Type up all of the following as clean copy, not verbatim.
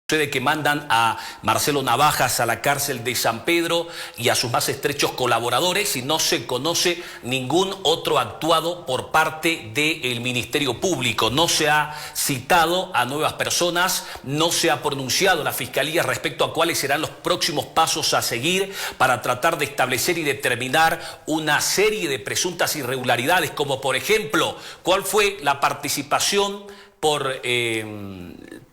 Sucede que mandan a Marcelo Navajas a la cárcel de San Pedro y a sus más estrechos colaboradores y no se conoce ningún otro actuado por parte del Ministerio Público. No se ha citado a nuevas personas, no se ha pronunciado la Fiscalía respecto a cuáles serán los próximos pasos a seguir para tratar de establecer y determinar una serie de presuntas irregularidades, como por ejemplo, cuál fue la participación por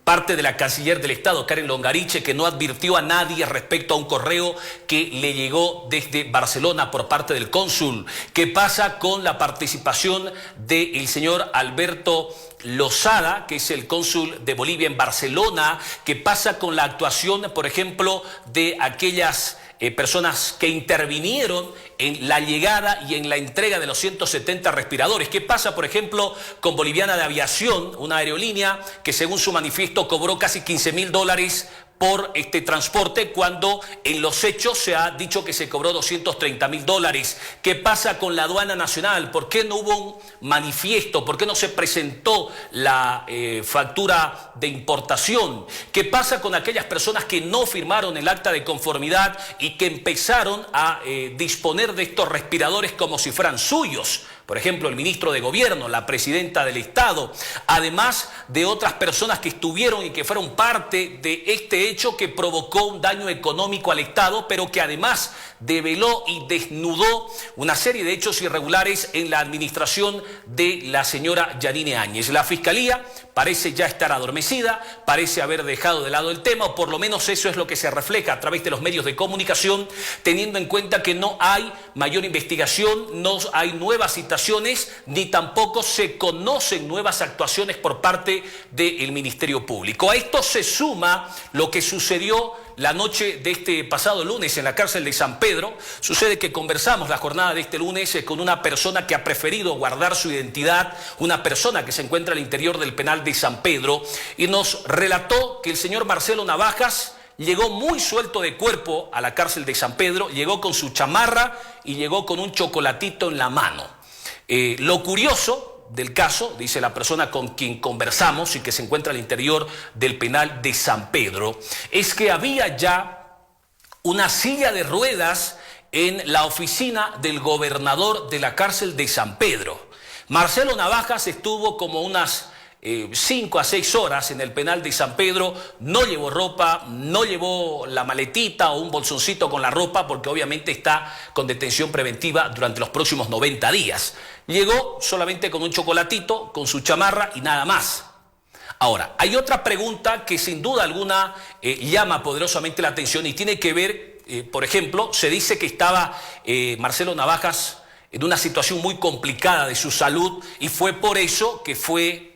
parte de la canciller del Estado, Karen Longariche, que no advirtió a nadie respecto a un correo que le llegó desde Barcelona por parte del cónsul. ¿Qué pasa con la participación del señor Alberto Lozada, que es el cónsul de Bolivia en Barcelona? ¿Qué pasa con la actuación, por ejemplo, de aquellas personas que intervinieron en la llegada y en la entrega de los 170 respiradores? ¿Qué pasa, por ejemplo, con Boliviana de Aviación, una aerolínea que según su manifiesto cobró casi $15.000 por este transporte, cuando en los hechos se ha dicho que se cobró $230.000? ¿Qué pasa con la aduana nacional? ¿Por qué no hubo un manifiesto? ¿Por qué no se presentó la factura de importación? ¿Qué pasa con aquellas personas que no firmaron el acta de conformidad y que empezaron a disponer de estos respiradores como si fueran suyos? Por ejemplo, el ministro de Gobierno, la presidenta del Estado, además de otras personas que estuvieron y que fueron parte de este hecho que provocó un daño económico al Estado, pero que además develó y desnudó una serie de hechos irregulares en la administración de la señora Yanine Áñez. La Fiscalía parece ya estar adormecida, parece haber dejado de lado el tema, o por lo menos eso es lo que se refleja a través de los medios de comunicación, teniendo en cuenta que no hay mayor investigación, no hay nuevas citaciones, ni tampoco se conocen nuevas actuaciones por parte del Ministerio Público. A esto se suma lo que sucedió la noche de este pasado lunes en la cárcel de San Pedro. Sucede que conversamos la jornada de este lunes con una persona que ha preferido guardar su identidad, una persona que se encuentra al interior del penal de San Pedro, y nos relató que el señor Marcelo Navajas llegó muy suelto de cuerpo a la cárcel de San Pedro, llegó con su chamarra y llegó con un chocolatito en la mano. Lo curioso del caso, dice la persona con quien conversamos y que se encuentra al interior del penal de San Pedro, es que había ya una silla de ruedas en la oficina del gobernador de la cárcel de San Pedro. Marcelo Navajas estuvo como unas 5 a 6 horas en el penal de San Pedro, no llevó ropa, no llevó la maletita o un bolsoncito con la ropa, porque obviamente está con detención preventiva durante los próximos 90 días. Llegó solamente con un chocolatito, con su chamarra y nada más. Ahora, hay otra pregunta que sin duda alguna llama poderosamente la atención y tiene que ver, por ejemplo, se dice que estaba Marcelo Navajas en una situación muy complicada de su salud y fue por eso que fue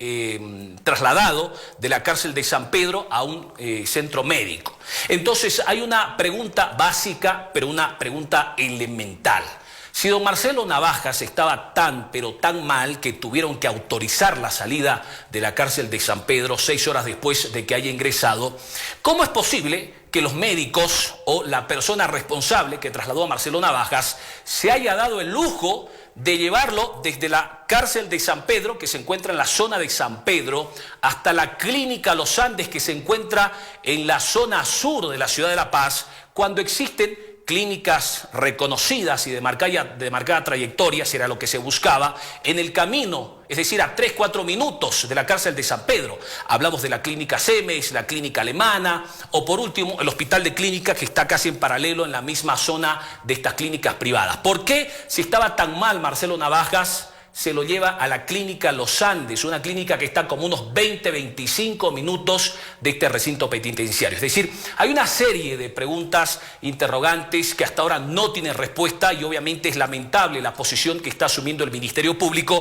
trasladado de la cárcel de San Pedro a un centro médico. Entonces hay una pregunta básica, pero una pregunta elemental. Si don Marcelo Navajas estaba tan, pero tan mal que tuvieron que autorizar la salida de la cárcel de San Pedro 6 horas después de que haya ingresado, ¿cómo es posible que los médicos o la persona responsable que trasladó a Marcelo Navajas se haya dado el lujo de llevarlo desde la cárcel de San Pedro, que se encuentra en la zona de San Pedro, hasta la clínica Los Andes, que se encuentra en la zona sur de la ciudad de La Paz, cuando existen clínicas reconocidas y de marcada trayectoria, si era lo que se buscaba, en el camino, es decir, a 3-4 minutos de la cárcel de San Pedro? Hablamos de la clínica Semes, la clínica alemana, o por último, el hospital de clínicas, que está casi en paralelo en la misma zona de estas clínicas privadas. ¿Por qué, si estaba tan mal Marcelo Navajas, se lo lleva a la clínica Los Andes, una clínica que está como unos 20-25 minutos de este recinto penitenciario? Es decir, hay una serie de preguntas interrogantes que hasta ahora no tienen respuesta, y obviamente es lamentable la posición que está asumiendo el Ministerio Público.